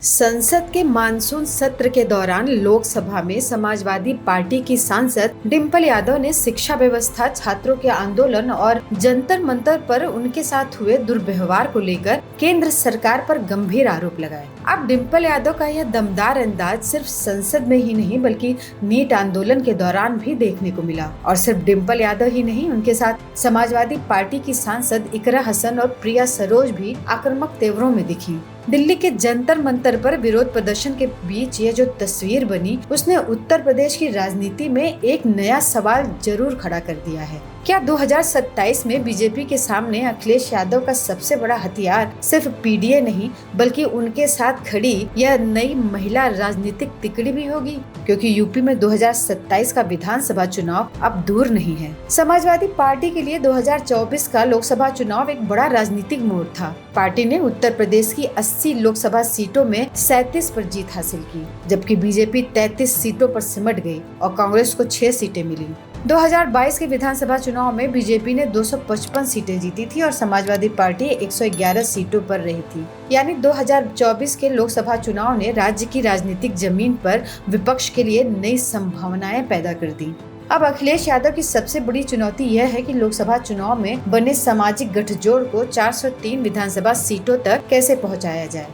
संसद के मानसून सत्र के दौरान लोकसभा में समाजवादी पार्टी की सांसद डिम्पल यादव ने शिक्षा व्यवस्था, छात्रों के आंदोलन और जंतर मंतर पर उनके साथ हुए दुर्व्यवहार को लेकर केंद्र सरकार पर गंभीर आरोप लगाए। अब डिम्पल यादव का यह दमदार अंदाज सिर्फ संसद में ही नहीं बल्कि नीट आंदोलन के दौरान भी देखने को मिला। और सिर्फ डिम्पल यादव ही नहीं, उनके साथ समाजवादी पार्टी की सांसद इकरा हसन और प्रिया सरोज भी आक्रामक तेवरों में दिखी। दिल्ली के जंतर मंतर पर विरोध प्रदर्शन के बीच ये जो तस्वीर बनी, उसने उत्तर प्रदेश की राजनीति में एक नया सवाल जरूर खड़ा कर दिया है। क्या 2027 में बीजेपी के सामने अखिलेश यादव का सबसे बड़ा हथियार सिर्फ पीडीए नहीं बल्कि उनके साथ खड़ी यह नई महिला राजनीतिक तिकड़ी भी होगी? क्योंकि यूपी में 2027 का विधानसभा चुनाव अब दूर नहीं है। समाजवादी पार्टी के लिए 2024 का लोकसभा चुनाव एक बड़ा राजनीतिक मोड़ था। पार्टी ने उत्तर प्रदेश की 80 लोकसभा सीटों में 37 पर जीत हासिल की, जबकि बीजेपी 33 सीटों पर सिमट गई और कांग्रेस को 6 सीटें मिली। 2022 के विधानसभा चुनाव में बीजेपी ने 255 सीटें जीती थी और समाजवादी पार्टी 111 सीटों पर रही थी। यानी 2024 के लोकसभा चुनाव ने राज्य की राजनीतिक जमीन पर विपक्ष के लिए नई संभावनाएं पैदा कर दी। अब अखिलेश यादव की सबसे बड़ी चुनौती यह है कि लोकसभा चुनाव में बने सामाजिक गठजोड़ को 403 विधानसभा सीटों तक कैसे पहुंचाया जाए।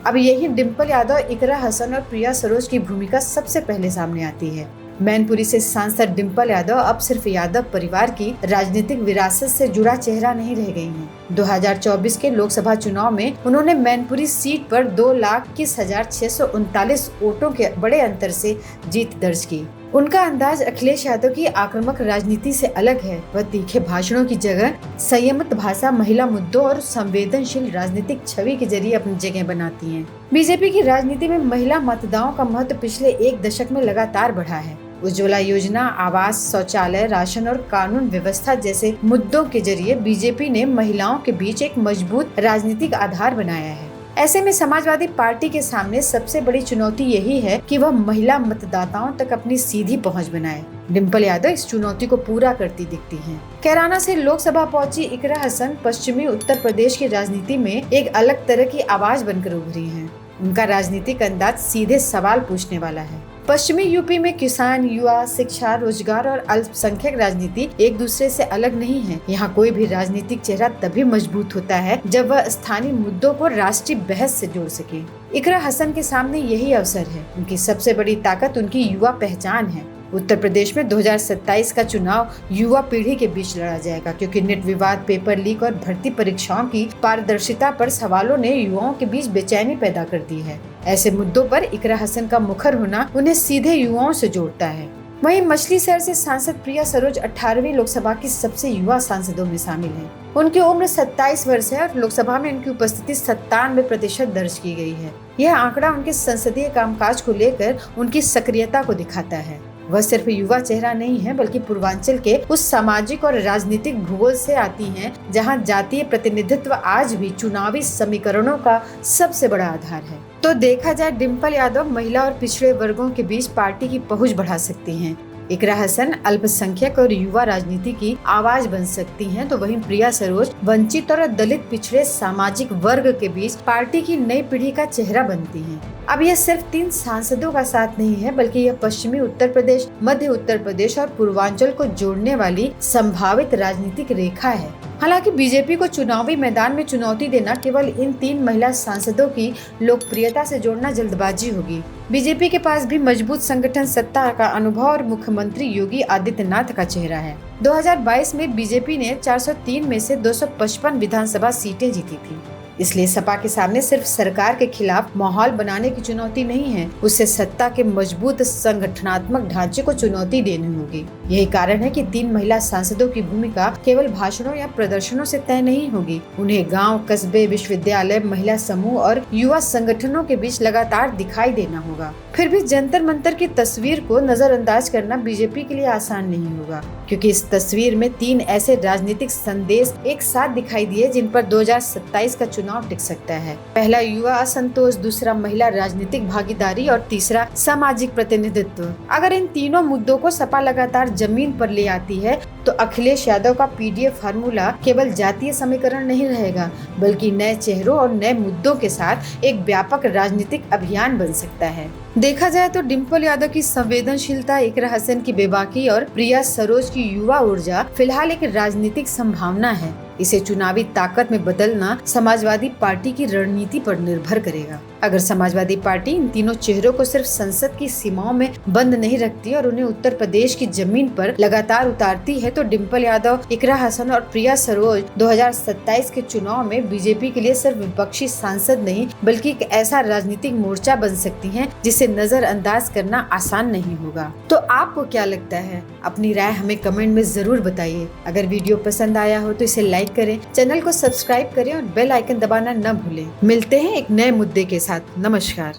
अब यही डिम्पल यादव, इकरा हसन और प्रिया सरोज की भूमिका सबसे पहले सामने आती है। मैनपुरी से सांसद डिम्पल यादव अब सिर्फ यादव परिवार की राजनीतिक विरासत से जुड़ा चेहरा नहीं रह गई हैं। 2024 के लोकसभा चुनाव में उन्होंने मैनपुरी सीट पर 2,21,639 वोटों के बड़े अंतर से जीत दर्ज की। उनका अंदाज अखिलेश यादव की आक्रामक राजनीति से अलग है। वह तीखे भाषणों की जगह संयमित भाषा, महिला मुद्दों और संवेदनशील राजनीतिक छवि के जरिए अपनी जगह बनाती हैं। बीजेपी की राजनीति में महिला मतदाताओं का महत्व पिछले एक दशक में लगातार बढ़ा है। उज्ज्वला योजना, आवास, शौचालय, राशन और कानून व्यवस्था जैसे मुद्दों के जरिए बीजेपी ने महिलाओं के बीच एक मजबूत राजनीतिक आधार बनाया है। ऐसे में समाजवादी पार्टी के सामने सबसे बड़ी चुनौती यही है कि वह महिला मतदाताओं तक अपनी सीधी पहुंच बनाए। डिम्पल यादव इस चुनौती को पूरा करती दिखती हैं। कैराना से लोकसभा पहुंची इकरा हसन पश्चिमी उत्तर प्रदेश की राजनीति में एक अलग तरह की आवाज बनकर उभरी हैं। उनका राजनीतिक अंदाज सीधे सवाल पूछने वाला है। पश्चिमी यूपी में किसान, युवा, शिक्षा, रोजगार और अल्पसंख्यक राजनीति एक दूसरे से अलग नहीं है। यहाँ कोई भी राजनीतिक चेहरा तभी मजबूत होता है जब वह स्थानीय मुद्दों को राष्ट्रीय बहस से जोड़ सके। इकरा हसन के सामने यही अवसर है। उनकी सबसे बड़ी ताकत उनकी युवा पहचान है। उत्तर प्रदेश में 2027 का चुनाव युवा पीढ़ी के बीच लड़ा जाएगा, क्योंकि नेट विवाद, पेपर लीक और भर्ती परीक्षाओं की पारदर्शिता पर सवालों ने युवाओं के बीच बेचैनी पैदा कर दी है। ऐसे मुद्दों पर इकरा हसन का मुखर होना उन्हें सीधे युवाओं से जोड़ता है। वहीं मछली शहर से सांसद प्रिया सरोज 18वीं लोकसभा की सबसे युवा सांसदों में शामिल हैं। उनकी उम्र 27 वर्ष है और लोकसभा में उनकी उपस्थिति 97% दर्ज की गई है। यह आंकड़ा उनके संसदीय कामकाज को लेकर उनकी सक्रियता को दिखाता है। वह सिर्फ युवा चेहरा नहीं है बल्कि पूर्वांचल के उस सामाजिक और राजनीतिक भूगोल से आती हैं जहां जातीय प्रतिनिधित्व आज भी चुनावी समीकरणों का सबसे बड़ा आधार है। तो देखा जाए, डिम्पल यादव महिला और पिछड़े वर्गों के बीच पार्टी की पहुंच बढ़ा सकती हैं। इकरा हसन अल्पसंख्यक और युवा राजनीति की आवाज बन सकती हैं, तो वहीं प्रिया सरोज वंचित और दलित पिछड़े सामाजिक वर्ग के बीच पार्टी की नई पीढ़ी का चेहरा बनती हैं। अब यह सिर्फ 3 सांसदों का साथ नहीं है बल्कि यह पश्चिमी उत्तर प्रदेश, मध्य उत्तर प्रदेश और पूर्वांचल को जोड़ने वाली संभावित राजनीतिक रेखा है। हालांकि बीजेपी को चुनावी मैदान में चुनौती देना केवल इन 3 महिला सांसदों की लोकप्रियता से जोड़ना जल्दबाजी होगी। बीजेपी के पास भी मजबूत संगठन, सत्ता का अनुभव और मुख्यमंत्री योगी आदित्यनाथ का चेहरा है। 2022 में बीजेपी ने 403 में से 255 विधानसभा सीटें जीती थी। इसलिए सपा के सामने सिर्फ सरकार के खिलाफ माहौल बनाने की चुनौती नहीं है, उससे सत्ता के मजबूत संगठनात्मक ढांचे को चुनौती देनी होगी। यही कारण है कि 3 महिला सांसदों की भूमिका केवल भाषणों या प्रदर्शनों से तय नहीं होगी। उन्हें गांव, कस्बे, विश्वविद्यालय, महिला समूह और युवा संगठनों के बीच लगातार दिखाई देना होगा। फिर भी जंतर मंतर की तस्वीर को नजरअंदाज करना बीजेपी के लिए आसान नहीं होगा, क्योंकि इस तस्वीर में 3 ऐसे राजनीतिक संदेश एक साथ दिखाई दिए जिन पर 2027 का चुनाव टिक सकता है। पहला युवा असंतोष, दूसरा महिला राजनीतिक भागीदारी और तीसरा सामाजिक प्रतिनिधित्व। अगर इन तीनों मुद्दों को सपा लगातार जमीन पर ले आती है तो अखिलेश यादव का पीडीएफ फार्मूला केवल जातीय समीकरण नहीं रहेगा, बल्कि नए चेहरों और नए मुद्दों के साथ एक व्यापक राजनीतिक अभियान बन सकता है। देखा जाए तो डिम्पल यादव की संवेदनशीलता, इकरा हसन की बेबाकी और प्रिया सरोज की युवा ऊर्जा फिलहाल एक राजनीतिक संभावना है। इसे चुनावी ताकत में बदलना समाजवादी पार्टी की रणनीति पर निर्भर करेगा। अगर समाजवादी पार्टी इन तीनों चेहरों को सिर्फ संसद की सीमाओं में बंद नहीं रखती और उन्हें उत्तर प्रदेश की जमीन पर लगातार उतारती है, तो डिम्पल यादव, इकरा हसन और प्रिया सरोज 2027 के चुनाव में बीजेपी के लिए सिर्फ विपक्षी सांसद नहीं, बल्कि एक ऐसा राजनीतिक मोर्चा बन सकती हैं जिसे नजरअंदाज करना आसान नहीं होगा। तो आपको क्या लगता है? अपनी राय हमें कमेंट में जरूर बताइए। अगर वीडियो पसंद आया हो तो इसे लाइक करें, चैनल को सब्सक्राइब करें और बेल आइकन दबाना न भूलें। मिलते हैं एक नए मुद्दे के साथ। नमस्कार।